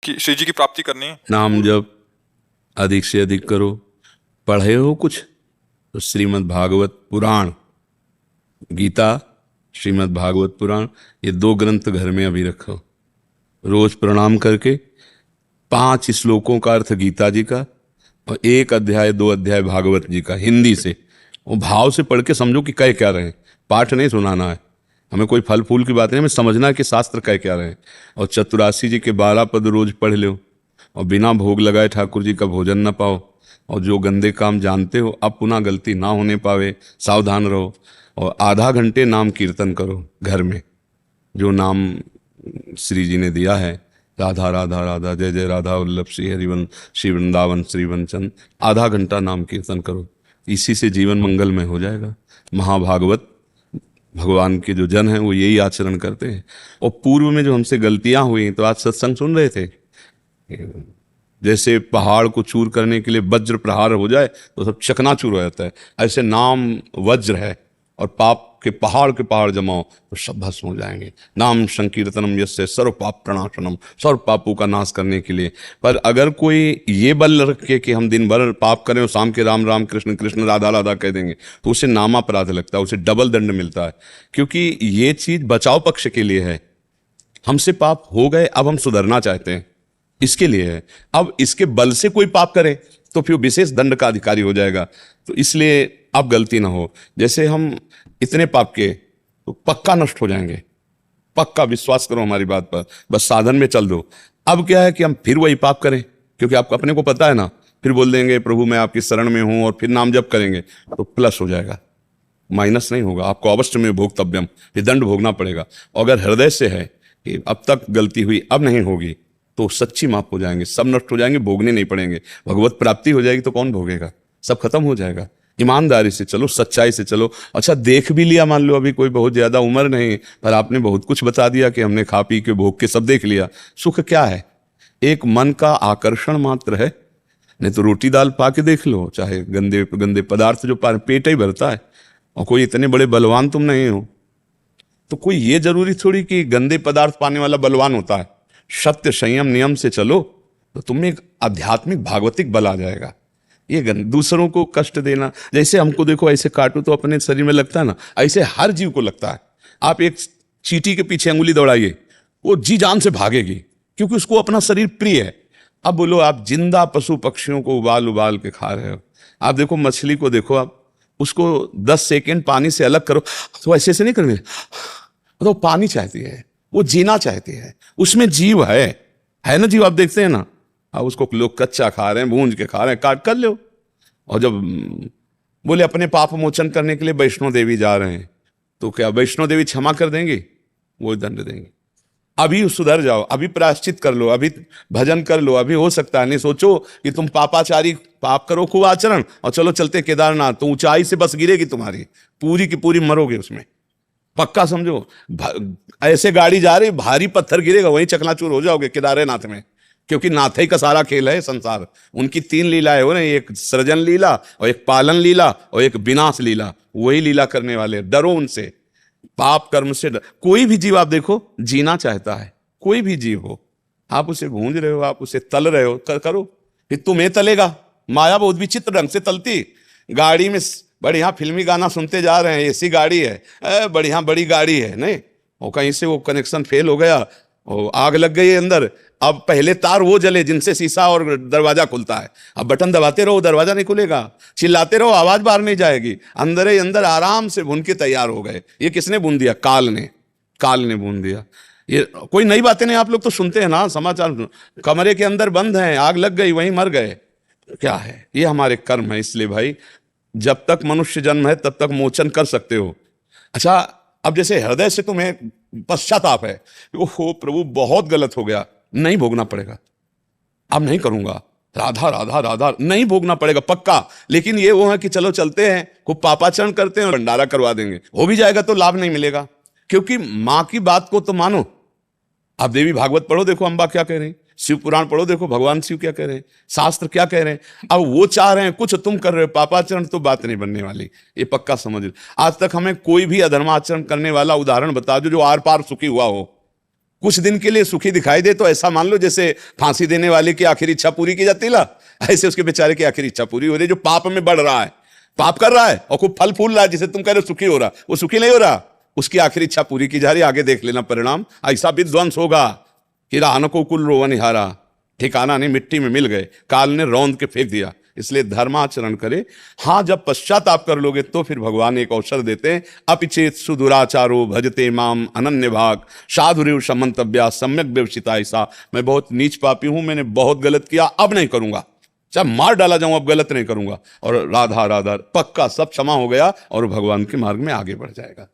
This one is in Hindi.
कि श्री जी की प्राप्ति करनी है। नाम जप अधिक से अधिक करो। पढ़े हो कुछ तो श्रीमद् भागवत पुराण, गीता, श्रीमद् भागवत पुराण, ये 2 ग्रंथ घर में अभी रखो। रोज प्रणाम करके 5 श्लोकों का अर्थ गीता जी का और 1 अध्याय 2 अध्याय भागवत जी का हिंदी से, वो भाव से पढ़ के समझो कि कह क्या रहे हैं। पाठ नहीं सुनाना है हमें, कोई फल फूल की बात नहीं, हमें समझना है कि शास्त्र कह क्या रहे हैं। और चतुरासी जी के 12 पद रोज पढ़ लो और बिना भोग लगाए ठाकुर जी का भोजन न पाओ। और जो गंदे काम जानते हो अब पुनः गलती ना होने पावे, सावधान रहो। और आधा घंटे नाम कीर्तन करो घर में, जो नाम श्री जी ने दिया है, राधा राधा राधा, जय जय राधा वल्लभ श्री हरिवन श्री वृंदावन श्री वंचन। आधा घंटा नाम कीर्तन करो, इसी से जीवन मंगलमय हो जाएगा। महाभागवत भगवान के जो जन हैं वो यही आचरण करते हैं। और पूर्व में जो हमसे गलतियां हुई, तो आज सत्संग सुन रहे थे, जैसे पहाड़ को चूर करने के लिए वज्र प्रहार हो जाए तो सब चकनाचूर हो जाता है, ऐसे नाम वज्र है और पाप के पहाड़ जमाओ तो सब भस्म हो जाएंगे। नाम संकीर्तनम यस्य सर्व पाप प्रणाशनम, सर्व पापों का नाश करने के लिए। पर अगर कोई ये बल रखे कि हम दिन भर पाप करें और शाम के राम राम कृष्ण कृष्ण राधा राधा कह देंगे, तो उसे नामापराध लगता है, उसे डबल दंड मिलता है। क्योंकि ये चीज बचाव पक्ष के लिए है। हमसे पाप हो गए, अब हम सुधरना चाहते हैं, इसके लिए है। अब इसके बल से कोई पाप करे तो फिर विशेष दंड का अधिकारी हो जाएगा। तो इसलिए अब गलती ना हो। जैसे हम इतने पाप के तो पक्का नष्ट हो जाएंगे, पक्का विश्वास करो हमारी बात पर, बस साधन में चल दो। अब क्या है कि हम फिर वही पाप करें, क्योंकि आपको अपने को पता है ना, फिर बोल देंगे प्रभु मैं आपकी शरण में हूं, और फिर नाम जप करेंगे तो प्लस हो जाएगा, माइनस नहीं होगा। आपको अवश्य में भोक्तव्यम, फिर दंड भोगना पड़ेगा। और अगर हृदय से है कि अब तक गलती हुई अब नहीं होगी, तो सच्ची माफ हो जाएंगे, सब नष्ट हो जाएंगे, भोगने नहीं पड़ेंगे। भगवत प्राप्ति हो जाएगी तो कौन भोगेगा, सब खत्म हो जाएगा। ईमानदारी से चलो, सच्चाई से चलो। अच्छा देख भी लिया, मान लो अभी कोई बहुत ज्यादा उम्र नहीं, पर आपने बहुत कुछ बता दिया कि हमने खा पी के भोग के सब देख लिया। सुख क्या है? एक मन का आकर्षण मात्र है। नहीं तो रोटी दाल पा के देख लो, चाहे गंदे गंदे पदार्थ जो पेट ही भरता है। और कोई इतने बड़े बलवान तुम नहीं हो, तो कोई ये जरूरी थोड़ी कि गंदे पदार्थ पाने वाला बलवान होता है। सत्य संयम नियम से चलो तो तुम्हें एक आध्यात्मिक भागवतिक बल आ जाएगा। ये दूसरों को कष्ट देना, जैसे हमको देखो ऐसे काटो तो अपने शरीर में लगता है ना, ऐसे हर जीव को लगता है। आप एक चींटी के पीछे अंगुली दौड़ाइए, वो जी जान से भागेगी, क्योंकि उसको अपना शरीर प्रिय है। अब बोलो आप जिंदा पशु पक्षियों को उबाल उबाल के खा रहे हो। आप देखो मछली को देखो, आप उसको 10 सेकेंड पानी से अलग करो तो ऐसे नहीं करोगे, तो पानी चाहती है, वो जीना चाहती है, उसमें जीव है ना जीव। आप देखते हैं ना, अब उसको लोग कच्चा खा रहे हैं, भूंज के खा रहे हैं, काट कर लो। और जब बोले अपने पाप मोचन करने के लिए वैष्णो देवी जा रहे हैं, तो क्या वैष्णो देवी क्षमा कर देंगे? वो दंड देंगे। अभी सुधर जाओ, अभी प्रायश्चित कर लो, अभी भजन कर लो, अभी हो सकता है। नहीं सोचो कि तुम पापाचारी पाप करो खूब आचरण और चलो चलते केदारनाथ, तो ऊंचाई से बस गिरेगी तुम्हारी, पूरी की पूरी मरोगे उसमें, पक्का समझो। ऐसे गाड़ी जा रही, भारी पत्थर गिरेगा, वहीं चकनाचूर हो जाओगे केदारनाथ में। क्योंकि नाथ ही का सारा खेल है संसार। उनकी 3 लीलाएं हो रही, एक सृजन लीला और एक पालन लीला और एक विनाश लीला। वही लीला करने वाले, डरो उनसे, पाप कर्म से कोई भी जीव आप देखो जीना चाहता है, कोई भी जीव हो, आप उसे भूंज रहे हो, आप उसे तल रहे हो, करो, फिर तुम्हें तलेगा। माया बहुत विचित्र ढंग से तलती। गाड़ी में बढ़िया फिल्मी गाना सुनते जा रहे हैं, ऐसी गाड़ी है, बढ़िया बड़ी गाड़ी है, नहीं वो कहीं से वो कनेक्शन फेल हो गया, वो आग लग गई अंदर। अब पहले तार वो जले जिनसे शीशा और दरवाजा खुलता है, अब बटन दबाते रहो दरवाजा नहीं खुलेगा, चिल्लाते रहो आवाज बाहर नहीं जाएगी, अंदर ही अंदर आराम से भून के तैयार हो गए। ये किसने भून दिया? काल ने भून दिया। ये कोई नई बातें नहीं, आप लोग तो सुनते हैं ना समाचार, कमरे के अंदर बंद हैं, आग लग गई, वहीं मर गए। क्या है? ये हमारे कर्म है। इसलिए भाई जब तक मनुष्य जन्म है तब तक मोचन कर सकते हो। अच्छा अब जैसे हृदय से तुम्हें पश्चाताप है, ओहो प्रभु बहुत गलत हो गया, नहीं भोगना पड़ेगा, अब नहीं करूंगा, राधा राधा राधा नहीं भोगना पड़ेगा पक्का। लेकिन ये वो है कि चलो चलते हैं, खूब पापाचरण करते हैं, भंडारा करवा देंगे, हो भी जाएगा तो लाभ नहीं मिलेगा। क्योंकि मां की बात को तो मानो। आप देवी भागवत पढ़ो, देखो अम्बा क्या कह रहे हैं, शिव पुराण पढ़ो, देखो भगवान शिव क्या कह रहे हैं, शास्त्र क्या कह रहे हैं। अब वो चाह रहे हैं, कुछ तुम कर रहे हो, पापाचरण तो बात नहीं बनने वाली, ये पक्का समझ लो। आज तक हमें कोई भी अधर्माचरण करने वाला उदाहरण बता दो जो आर पार सुखी हुआ हो। कुछ दिन के लिए सुखी दिखाई दे तो ऐसा मान लो जैसे फांसी देने वाले की आखिरी इच्छा पूरी की जाती ला, ऐसे उसके बेचारे की आखिरी इच्छा पूरी हो रही। जो पाप में बढ़ रहा है, पाप कर रहा है और खूब फल फूल रहा है, जिसे तुम कह रहे हो सुखी हो रहा, वो सुखी नहीं हो रहा, उसकी आखिरी इच्छा पूरी की जा रही। आगे देख लेना परिणाम, ऐसा विध्वंस होगा कि राहन को कुल रोवनिहारा, ठिकाना नहीं, मिट्टी में मिल गए, काल ने रौंद के फेंक दिया। इसलिए धर्माचरण करे। हाँ, जब पश्चाताप कर लोगे तो फिर भगवान एक अवसर देते हैं। अपिचेत सुदुराचारो भजते माम अनन्य भाग साधुरेव समंतव्या सम्यक व्यवसिता। ऐसा मैं बहुत नीच पापी हूं, मैंने बहुत गलत किया, अब नहीं करूंगा, चाहे मार डाला जाऊं अब गलत नहीं करूंगा। और राधा राधा पक्का सब क्षमा हो गया और भगवान के मार्ग में आगे बढ़ जाएगा।